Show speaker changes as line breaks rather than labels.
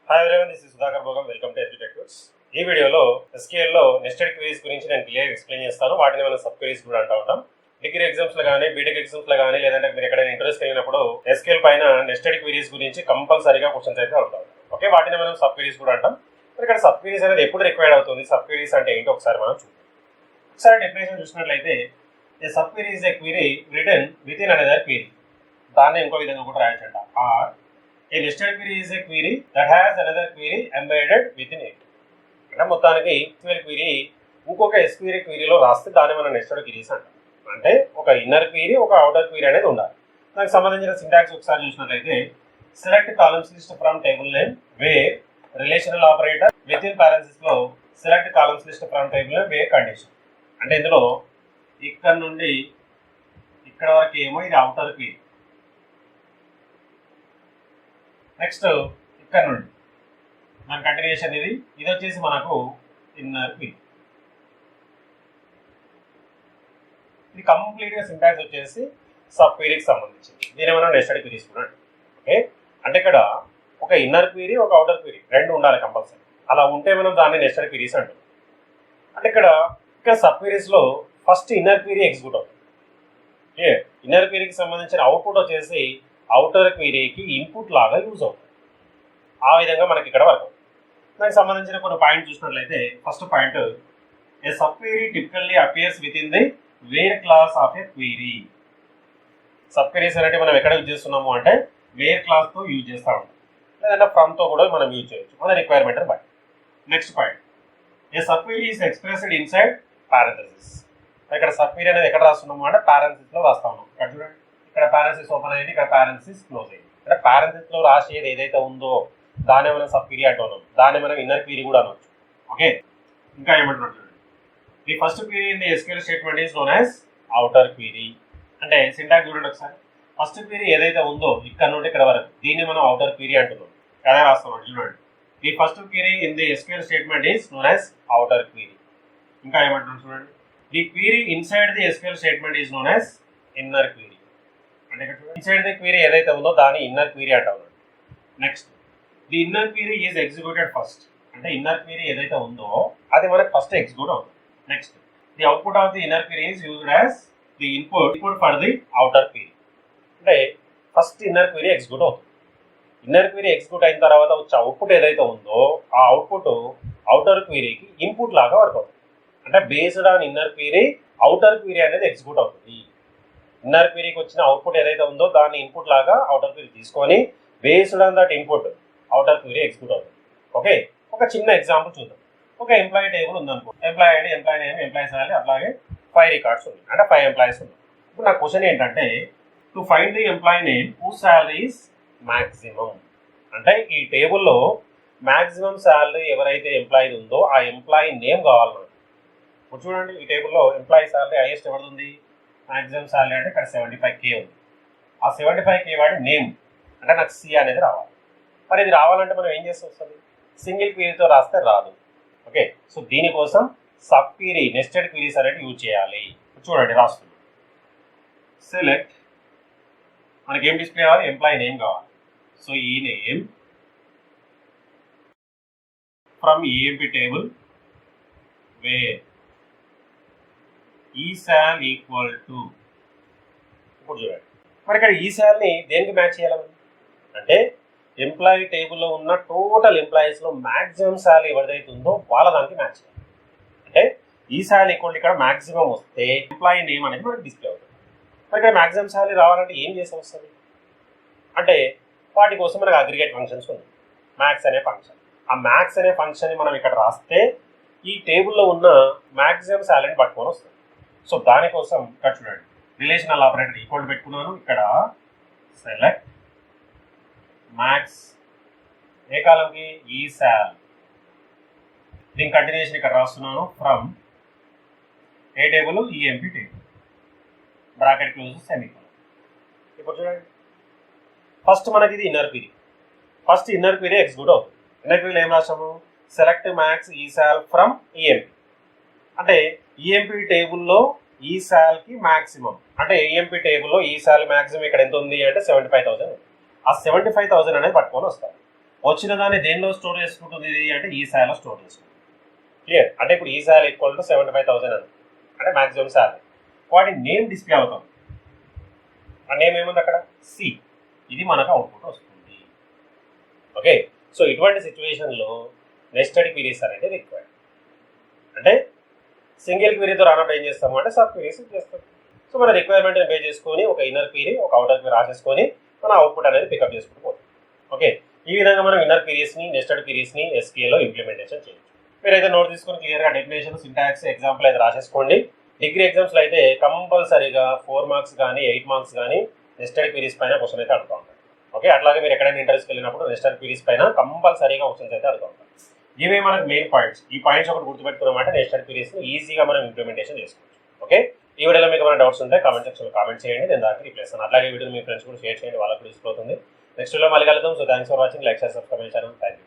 Hi everyone, this is Sudhakar Bogam. Welcome to Tuts. ఈ వీడియోలో SQL లో నెస్టెడ్ క్వరీస్ గురించి నేను క్లియర్ ఎక్స్ప్లెయిన్ చేస్తాను. వాటిని మనం సబ్ క్వరీస్ కూడా అంటూ ఉంటాం. డిగ్రీ ఎగ్జామ్స్ లో కానీ, బీటెక్ ఎగ్జామ్స్ లో కానీ, లేదంటే మీరు ఎక్కడైనా ఇంట్రెస్ట్ కలిగినప్పుడు SQL పైన నెస్టెడ్ క్వరీస్ గురించి కంపల్సరీగా క్వశ్చన్స్ అయితే ఉంటాయి. ఓకే, వాటిని మనం సబ్ క్వరీస్ కూడా అంటాం. ఇక్కడ సబ్ క్వరీస్ అనేది ఎప్పుడు రిక్వైర్డ్ అవుతుంది, సబ్ క్వరీస్ అంటే ఏంటో ఒకసారి మనం చూద్దాం. ఒకసారి డెఫినేషన్ చూసినట్లయితే a sub query is a query written within another query. దాన్ని ఇంకో విధంగా కూడా రాయొచ్చంట. Or a nested query is a query that has another query embedded within it. అంటే మొత్తానికి SQL క్వరీ ఇంకొక SQL క్వరీలో రాస్తే దాన్ని మనం నెస్టెడ్ క్వరీస్ అంటాం. అంటే ఒక ఇన్నర్ క్వరీ, ఒక అవుటర్ క్వరీ అనేది ఉండాలి. దానికి సంబంధించిన సింటాక్స్ ఒకసారి చూసినట్లయితే select columns list from table name where relational operator within parenthesis లో select columns list from table name where condition. అంటే ఇందులో ఇక్కడ నుండి ఇక్కడ వరకు ఏమో ఇది అవుటర్ క్వరీ. నెక్స్ట్ ఇక్కడ నుండి మన కంటిన్యూషన్ ఇది వచ్చేసి మనకు ఇన్నర్ క్వరీ. ఇది కంప్లీట్ గా సింటాక్స్ వచ్చేసి సబ్ క్వరీకి సంబంధించింది. దీని మనం నెస్టెడ్ క్వరీస్ కూడా. ఓకే, అంటే ఇక్కడ ఒక ఇన్నర్ క్వరీ, ఒక అవుటర్ క్వరీ రెండు ఉండాలి కంపల్సరీ. అలా ఉంటే మనం దాన్ని నెస్టెడ్ క్వరీస్ అంటాం. అంటే ఇక్కడ సబ్ క్వరీస్ లో ఫస్ట్ ఇన్నర్ క్వరీ ఎగ్జిక్యూట్ అవుతుంది. ఇన్నర్ క్వరీకి సంబంధించిన అవుట్పుట్ వచ్చేసి అవుటర్ క్వరీకి ఇన్పుట్ లాగా యూజ్ అవుతుంది. ఆ విధంగా మనకి ఇక్కడ వర్క్ అవుతుంది. దానికి సంబంధించిన కొన్ని పాయింట్ చూసినట్లయితే first point, A sub query typically appears with in the where class of A query. Sub queries అనేవి మనం ఎక్కడ యూజ్ చేస్తున్నాము అంటే వేర్ క్లాస్ తో యూజ్ చేస్తూ ఉంటాం, లేదంటే ఫ్రమ్ తో కూడా మనం యూజ్ చేయొచ్చు మన రిక్వైర్మెంట్ బట్టి. Next point, A sub query is expressed inside parenthesis. ఇక్కడ సబ్ క్వరీ అనేది ఎక్కడ రాస్తున్నాము అంటే పారెంథసిస్ లో రాస్తా ఉన్నాం. ఇక్కడ చూడండి, ఇక్కడ పారెంథసిస్ ఓపెన్ అయింది, ఇక్కడ పారెంథసిస్ క్లోజ్ అయింది. అంటే పారెంథసిస్ లో రాసేది ఏదైతే ఉందో దాన్ని మనం సబ్ క్వరీ అంటున్నాం, దాన్ని మనం ఇన్నర్ క్వరీ కూడా అనవచ్చు. ఓకే, ఇంకా ఏమంటున్నాడు చూడండి, the first query in the SQL statement is known as outer query. అంటే సింటాక్స్ చూడండి ఒకసారి, ఫస్ట్ క్వరీ ఏదైతే ఉందో ఇక్కడ నుండి ఇక్కడ వరకు దీన్ని మనం అవుటర్ క్వరీ అంటున్నాం. అదే రాస్తాం చూడండి, the first query in the SQL statement is known as outer query. ఇంకా ఏమంటున్నాడు చూడండి, the query inside the SQL statement is known as inner query. అంటే ఇన్సైడ్ ది క్వరీ ఏదైతే ఉందో దాన్ని ఇన్నర్ క్వరీ అంటాం. Next, the inner query is executed first. అంటే inner query ఏదైతే ఉందో అది మనకు ఫస్ట్ ఎగ్జిక్యూట్ అవుతుంది. Next, the output of the inner query is used as the input for the outer query. అంటే ఫస్ట్ ఇన్నర్ క్వరీ ఎగ్జిక్యూట్ అవుతుంది. Inner query execute అయిన తర్వాత వచ్చే అవుట్పుట్ ఏదైతే ఉందో ఆ అవుట్పుట్ అవుటర్ క్వరీకి ఇన్పుట్ లాగా వర్క్ అవుతుంది. అంటే based on inner query outer query అనేది ఎగ్జిక్యూట్ అవుతుంది. ఇన్నర్ క్వరీకి వచ్చిన అవుట్పుట్ ఏదైతే ఉందో దాన్ని ఇన్పుట్ లాగా అవుటర్ క్వరీ తీసుకొని based on that input outer query execute అవుతుంది. ఓకే, ఒక చిన్న ఎగ్జాంపుల్ చూద్దాం. ఒక ఎంప్లాయీ టేబుల్ ఉందనుకో, employee ID, employee name, employee salary, అట్లాగే 5 రికార్డ్స్ ఉన్నాయి. అంటే 5 ఎంప్లాయీస్ ఉన్నాయి. ఇప్పుడు నా క్వశ్చన్ ఏంటంటే, to find the employee name whose salary is maximum. అంటే ఈ టేబుల్లో మాక్సిమం సాలరీ ఎవరైతే ఎంప్లాయీ ఉందో ఆ ఎంప్లాయీ నేమ్ కావాలన్నమాట. ఇప్పుడు చూడండి, ఈ టేబుల్లో ఎంప్లాయీ సాలరీ హైయెస్ట్ ఎవరిది ఉంది, మాక్సిమం సాలరీ అంటే ఇక్కడ 75K ఉంది. ఆ 75K వాడి నేమ్ అంటే నాకు C అనేది రావాలి. మరి ఇది రావాలంటే మనం ఏం చేస్తే వస్తుంది, సింగిల్ క్వరీతో రాస్తే రాదు. ఓకే, సో దీనికోసం సబ్ క్వరీ నెస్టెడ్ క్వరీస్ అనేది యూజ్ చేయాలి. చూడండి రాస్తుంది, సెలెక్ట్, మనకి ఏం డిస్ప్లే కావాలి, ఎంప్లాయీ నేమ్ కావాలి. సో ఈ name from EMP table where ఈసాల్ ఈక్వల్ టు. ఇప్పుడు చూడండి, మరి ఇక్కడ ఈసాల్ని దేనికి మ్యాచ్ చేయాలి అంటే ఎంప్లాయీ టేబుల్లో ఉన్న టోటల్ ఎంప్లాయీస్ లో మాక్సిమం శాలరీ ఎవరిదైతే ఉందో వాళ్ళ దానికి మ్యాచ్ చేయాలి. అంటే ఈ శాలరీ ఈక్వల్ ఇక్కడ మాక్సిమం వస్తే ఎంప్లాయీ నేమ్ అనేది మనకి డిస్ప్లే అవుతుంది. మరి ఇక్కడ మాక్సిమం శాలరీ రావాలంటే ఏం చేసి వస్తుంది అంటే వాటి కోసం మనకు అగ్రిగేట్ ఫంక్షన్స్ ఉంది, మ్యాక్స్ అనే ఫంక్షన్. ఆ మ్యాక్స్ అనే ఫంక్షన్ మనం ఇక్కడ రాస్తే ఈ టేబుల్లో ఉన్న మాక్సిమం శాలరీని పట్టుకొని వస్తుంది. సో దానికోసం ఇక్కడ చూడండి, రిలేషనల్ ఆపరేటర్ ఈక్వల్ పెట్టుకున్నాను. ఇక్కడ సెలెక్ట్ మ్యాక్స్ ఏ కాలంకి ఈ సాల్, దీని కంటిన్యూషన్ ఇక్కడ రాస్తున్నాను from A table, EMP table, bracket close semicolon. ఇప్పుడు చూడండి, ఫస్ట్ మనకి ఇది inner query. First inner query execute అవుతుంది. ఇన్నర్ క్వరీలో ఏం రాసాము, సెలెక్ట్ మ్యాక్స్ ఈ సాల్ ఫ్రమ్ EMP. అంటే EMP టేబుల్లో ఈ సాల్ కి మాక్సిమం, అంటే EMP టేబుల్లో ఈ సాల్ మాక్సిమం ఇక్కడ ఎంత ఉంది అంటే 75,000. ఆ 75,000 అనేది పట్టుకొని వస్తారు. వచ్చిన దాన్ని దేనిలో స్టోర్ చేసుకుంటుంది ఇది అంటే ఈ శాలలో స్టోర్ చేసుకుంటుంది. క్లియర్? అంటే ఇప్పుడు ఈ శాలరీ ఈక్వల్ టు 75,000 అని అంటే మాక్సిమం శాలరీ. వాటి నేమ్ డిస్ప్లే అవుతుంది. ఆ నేమ్ ఏముంది అక్కడ? సి. ఇది మనకు అవుట్పుట్ వస్తుంది. ఓకే, సో ఇటువంటి సిచ్యువేషన్లో నెస్టెడ్ క్వీరీస్ అనేది రిక్వైర్డ్. అంటే సింగిల్ క్వీరీతో రానప్పుడు ఏం చేస్తాము అంటే సబ్ క్వీరీస్ చేస్తాం. సో మన రిక్వైర్మెంట్ని బేస్ చేసుకొని ఒక ఇన్నర్ క్వీరీ ఒక అవుటర్ క్వీరీ రాసేసుకొని మన అవుట్పుట్ అనేది పికప్ చేసుకుని పోతాం. ఓకే, ఈ విధంగా మనం ఇన్నర్ క్వీరీస్ని నెస్టెడ్ క్వీరీస్ని SQLలో ఇంప్లిమెంటేషన్ చేయొచ్చు. మీరైతే నోట్ తీసుకొని క్లియర్గా డెఫినేషన్ సింటాక్స్ ఎగ్జాంపుల్ అయితే రాసేసుకోండి. డిగ్రీ ఎగ్జామ్స్లో అయితే కంపల్సరీగా 4 మార్క్స్ కానీ 8 మార్క్స్ కానీ నెస్టెడ్ క్వీరీస్ పైన క్వశ్చన్ అయితే అడుగుతూ ఉంటారు. ఓకే, అట్లాగే మీరు ఎక్కడైనా ఇంటర్వ్యూస్కి వెళ్ళినప్పుడు నెస్టెడ్ క్వీరీస్ పైన కంపల్సరీగా క్వశ్చన్స్ అయితే అడుగుతూ ఉంటారు. ఇవే మనకు మెయిన్ పాయింట్స్. ఈ పాయింట్స్ ఒకటి గుర్తుపెట్టుకున్నామంటే నెస్టెడ్ క్వీరీస్ని ఈజీగా మనం ఇంప్లిమెంటేషన్ చేసుకోవచ్చు. ఓకే, ఈ వీడియోలో మీకు ఏమైనా డౌట్స్ ఉంటే కామెంట్ సెక్షన్లో కామెంట్ చేయండి, నేను దానికి రిప్లై ఇస్తాను. అట్లాగే వీడియో మీ ఫ్రెండ్స్ కూడా షేర్ చేయండి, వాళ్ళకు కూడా యూస్ఫుల్ అవుతుంది. నెక్స్ట్ వీడియో మళ్ళీ కలుద్దాం. So thanks for watching. Like, share, subscribe చేశాను. Thank you.